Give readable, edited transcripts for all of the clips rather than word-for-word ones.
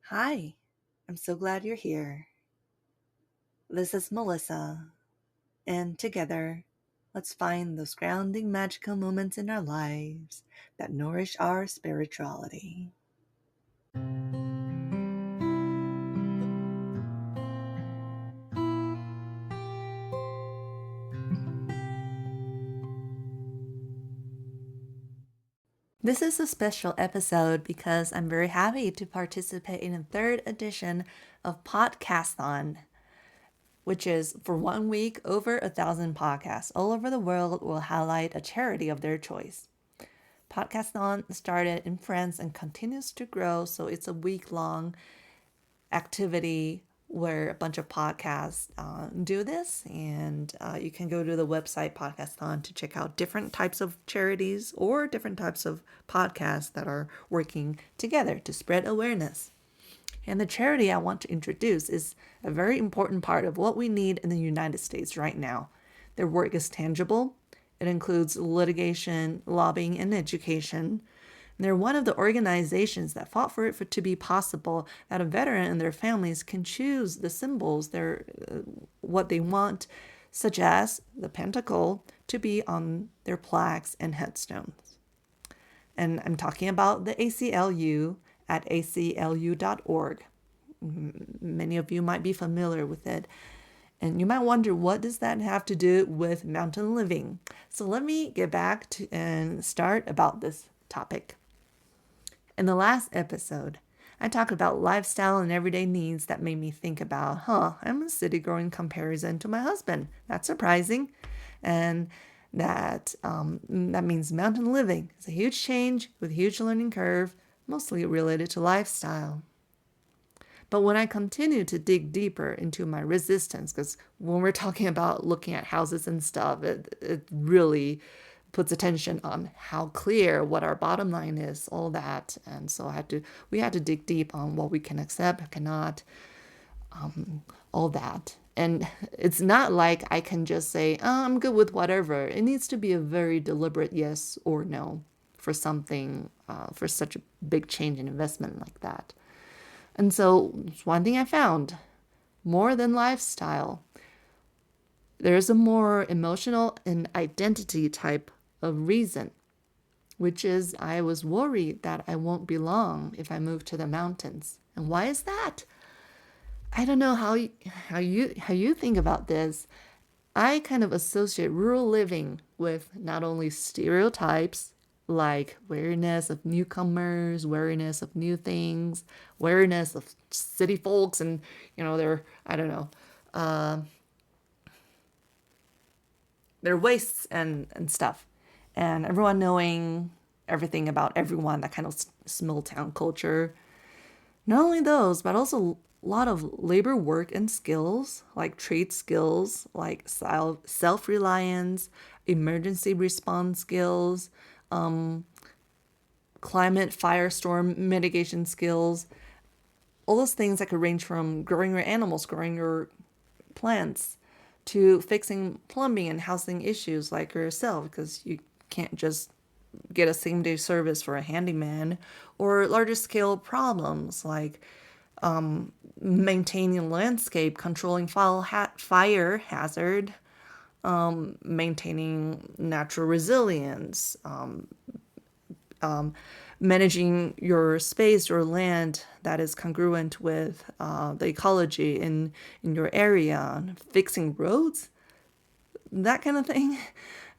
Hi, I'm so glad you're here. This is Melissa, and together, let's find those grounding magical moments in our lives that nourish our spirituality. This is a special episode because I'm very happy to participate in the third edition of Podcasthon, which is for 1 week over 1,000 podcasts all over the world will highlight a charity of their choice. Podcasthon started in France and continues to grow, so it's a week-long activity where a bunch of podcasts do this, and you can go to the website Podcasthon to check out different types of charities or different types of podcasts that are working together to spread awareness. And the charity I want to introduce is a very important part of what we need in the United States right now. Their work is tangible. It includes litigation, lobbying, and education. And they're one of the organizations that fought for it to be possible that a veteran and their families can choose the symbols, what they want, such as the pentacle, to be on their plaques and headstones. And I'm talking about the ACLU at aclu.org. Many of you might be familiar with it. And you might wonder, what does that have to do with mountain living? So let me get back to and start about this topic. In the last episode, I talked about lifestyle and everyday needs that made me think about, I'm a city girl in comparison to my husband. That's surprising. And that means mountain living is a huge change with a huge learning curve, mostly related to lifestyle. But when I continue to dig deeper into my resistance, because when we're talking about looking at houses and stuff, it really puts attention on how clear what our bottom line is, all that. And so we had to dig deep on what we can accept, cannot, all that. And it's not like I can just say, I'm good with whatever. It needs to be a very deliberate yes or no for something, for such a big change in investment like that. And so one thing I found, more than lifestyle, there's a more emotional and identity type of reason, which is I was worried that I won't belong if I move to the mountains. And why is that? I don't know how you think about this. I kind of associate rural living with not only stereotypes like wariness of newcomers, wariness of new things, wariness of city folks, and their wastes and stuff, and everyone knowing everything about everyone, that kind of small town culture. Not only those, but also a lot of labor work and skills, like trade skills, like self-reliance, emergency response skills, climate firestorm mitigation skills, all those things that could range from growing your animals, growing your plants, to fixing plumbing and housing issues like yourself, because you can't just get a same-day service for a handyman, or larger scale problems like maintaining landscape, controlling fire hazard, maintaining natural resilience, managing your space or land that is congruent with the ecology in your area, fixing roads, that kind of thing.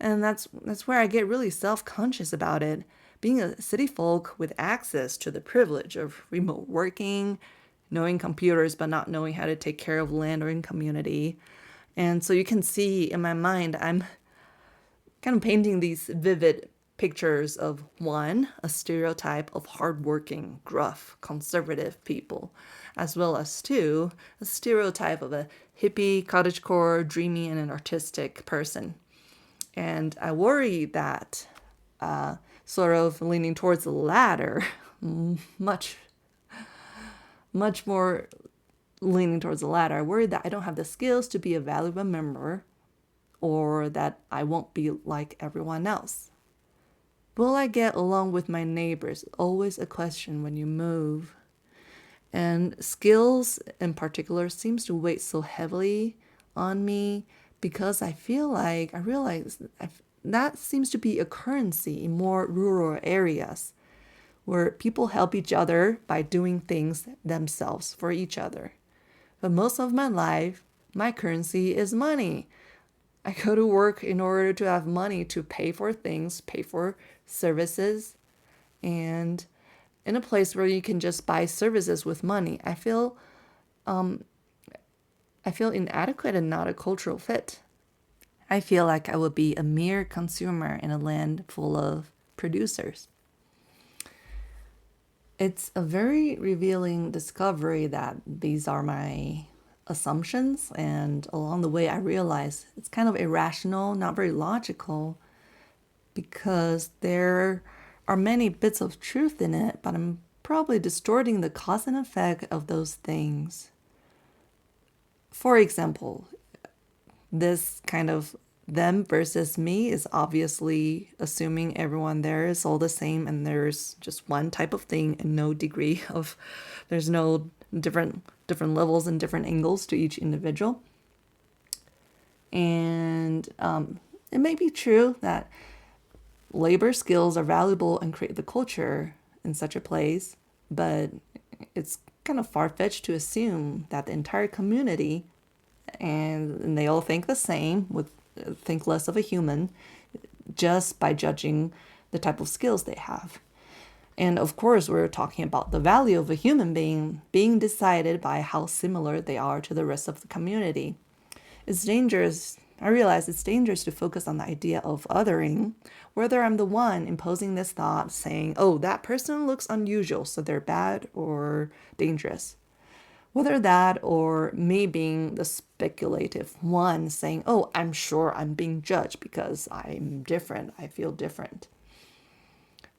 And that's where I get really self-conscious about it. Being a city folk with access to the privilege of remote working, knowing computers but not knowing how to take care of land or in community. And so you can see in my mind, I'm kind of painting these vivid pictures of, one, a stereotype of hardworking, gruff, conservative people, as well as two, a stereotype of a hippie, cottagecore, dreamy, and an artistic person. And I worry that sort of leaning towards the latter, much more leaning towards the latter. I worry that I don't have the skills to be a valuable member, or that I won't be like everyone else. Will I get along with my neighbors? Always a question when you move. And skills in particular seems to weigh so heavily on me because I realize that seems to be a currency in more rural areas where people help each other by doing things themselves for each other. But most of my life, my currency is money. I go to work in order to have money to pay for things, pay for services, and in a place where you can just buy services with money, I feel inadequate and not a cultural fit. I feel like I would be a mere consumer in a land full of producers. It's a very revealing discovery that these are my assumptions, and along the way I realize it's kind of irrational, not very logical, because there are many bits of truth in it, but I'm probably distorting the cause and effect of those things. For example, this kind of them versus me is obviously assuming everyone there is all the same and there's just one type of thing and no degree of, there's no different levels and different angles to each individual. And it may be true that labor skills are valuable and create the culture in such a place, but it's kind of far-fetched to assume that the entire community and they all think the same, think less of a human, just by judging the type of skills they have. And of course, we're talking about the value of a human being decided by how similar they are to the rest of the community. It's dangerous. I realize it's dangerous to focus on the idea of othering, whether I'm the one imposing this thought saying, oh, that person looks unusual, so they're bad or dangerous. Whether that or me being the speculative one saying, oh, I'm sure I'm being judged because I'm different, I feel different.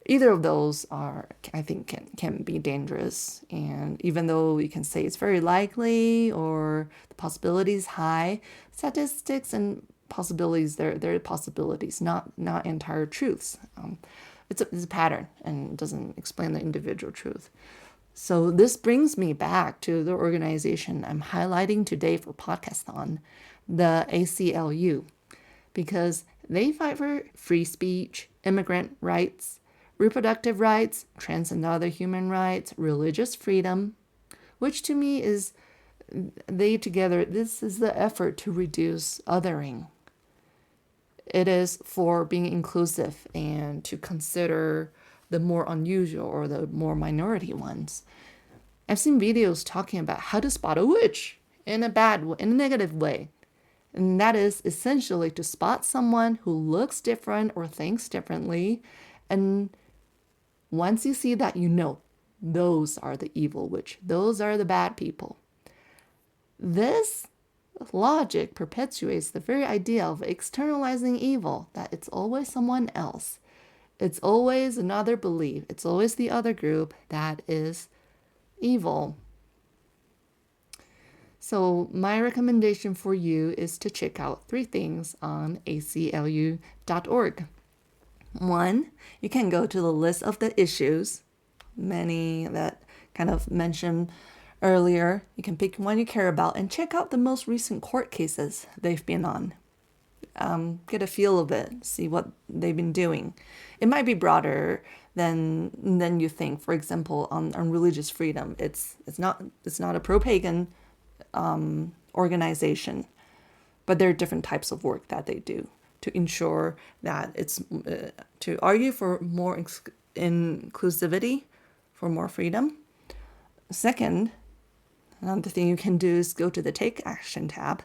Either of those I think, can be dangerous. And even though we can say it's very likely or the possibility is high, statistics and possibilities, they're possibilities, not entire truths. It's a pattern and it doesn't explain the individual truth. So this brings me back to the organization I'm highlighting today for Podcasthon, the ACLU, because they fight for free speech, immigrant rights, reproductive rights, trans and other human rights, religious freedom, which to me is, this is the effort to reduce othering. It is for being inclusive and to consider the more unusual or the more minority ones. I've seen videos talking about how to spot a witch in a negative way. And that is essentially to spot someone who looks different or thinks differently. And once you see that, you know, those are the evil witch. Those are the bad people. This logic perpetuates the very idea of externalizing evil, that it's always someone else. It's always another belief. It's always the other group that is evil. So my recommendation for you is to check out 3 things on aclu.org. 1, you can go to the list of the issues, many that kind of mentioned earlier. You can pick one you care about and check out the most recent court cases they've been on. Get a feel of it, see what they've been doing. It might be broader than you think. For example, on religious freedom, it's not a pro-pagan organization, but there are different types of work that they do to ensure that it's to argue for more inclusivity, for more freedom. Second, another thing you can do is go to the Take Action tab,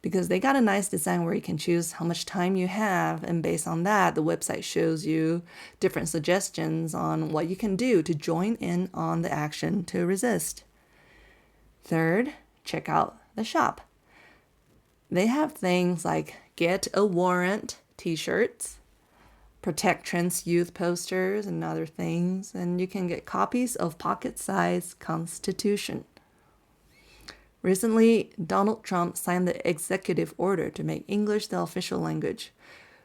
because they got a nice design where you can choose how much time you have, and based on that, the website shows you different suggestions on what you can do to join in on the action to resist. Third, check out the shop. They have things like Get a Warrant t-shirts, Protect Trans Youth posters, and other things, and you can get copies of pocket-sized Constitution. Recently, Donald Trump signed the executive order to make English the official language,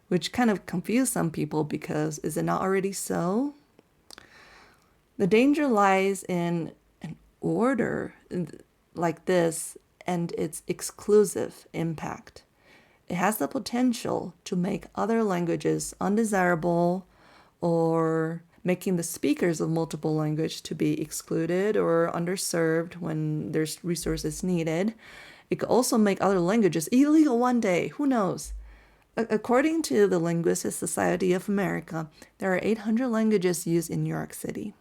which kind of confused some people because is it not already so? The danger lies in an order like this and its exclusive impact. It has the potential to make other languages undesirable or making the speakers of multiple language to be excluded or underserved when there's resources needed. It could also make other languages illegal one day. Who knows? According to the Linguistic Society of America, there are 800 languages used in New York City.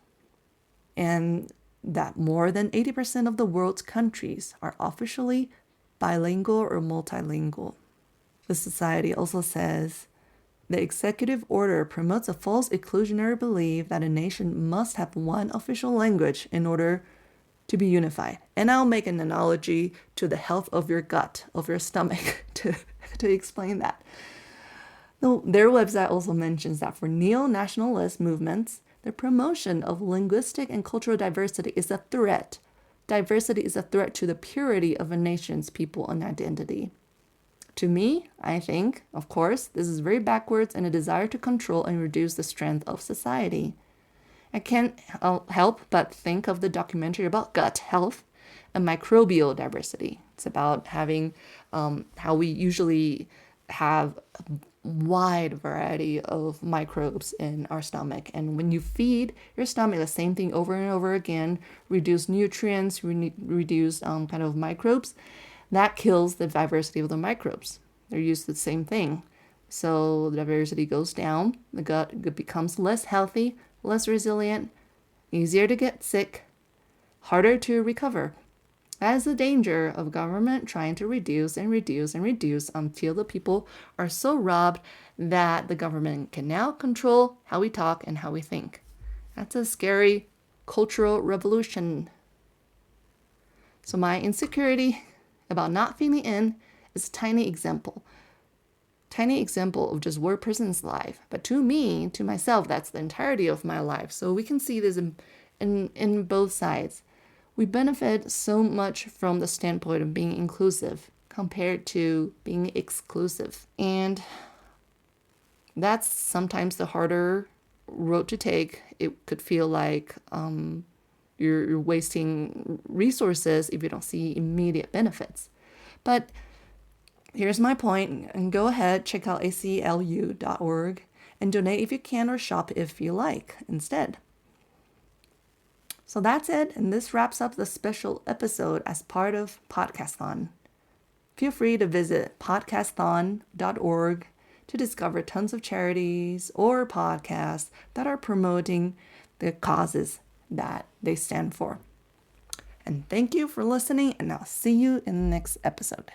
And that more than 80% of the world's countries are officially bilingual or multilingual. The society also says the executive order promotes a false exclusionary belief that a nation must have one official language in order to be unified. And I'll make an analogy to the health of your gut, of your stomach, to explain that. Their website also mentions that for neo-nationalist movements, the promotion of linguistic and cultural diversity is a threat. Diversity is a threat to the purity of a nation's people and identity. To me, I think, of course, this is very backwards and a desire to control and reduce the strength of society. I can't help but think of the documentary about gut health and microbial diversity. It's about having how we usually have a wide variety of microbes in our stomach. And when you feed your stomach the same thing over and over again, reduce nutrients, reduce kind of microbes, that kills the diversity of the microbes. They're used to the same thing. So the diversity goes down, the gut becomes less healthy, less resilient, easier to get sick, harder to recover. That is the danger of government trying to reduce and reduce and reduce until the people are so robbed that the government can now control how we talk and how we think. That's a scary cultural revolution. So my insecurity about not fitting in is a tiny example of just one person's life. But to me, to myself, that's the entirety of my life. So we can see this in both sides. We benefit so much from the standpoint of being inclusive compared to being exclusive. And that's sometimes the harder road to take. It could feel like you're wasting resources if you don't see immediate benefits. But here's my point, and go ahead, check out ACLU.org and donate if you can or shop if you like instead. So that's it, and this wraps up the special episode as part of Podcasthon. Feel free to visit podcasthon.org to discover tons of charities or podcasts that are promoting the causes that they stand for. And thank you for listening, and I'll see you in the next episode.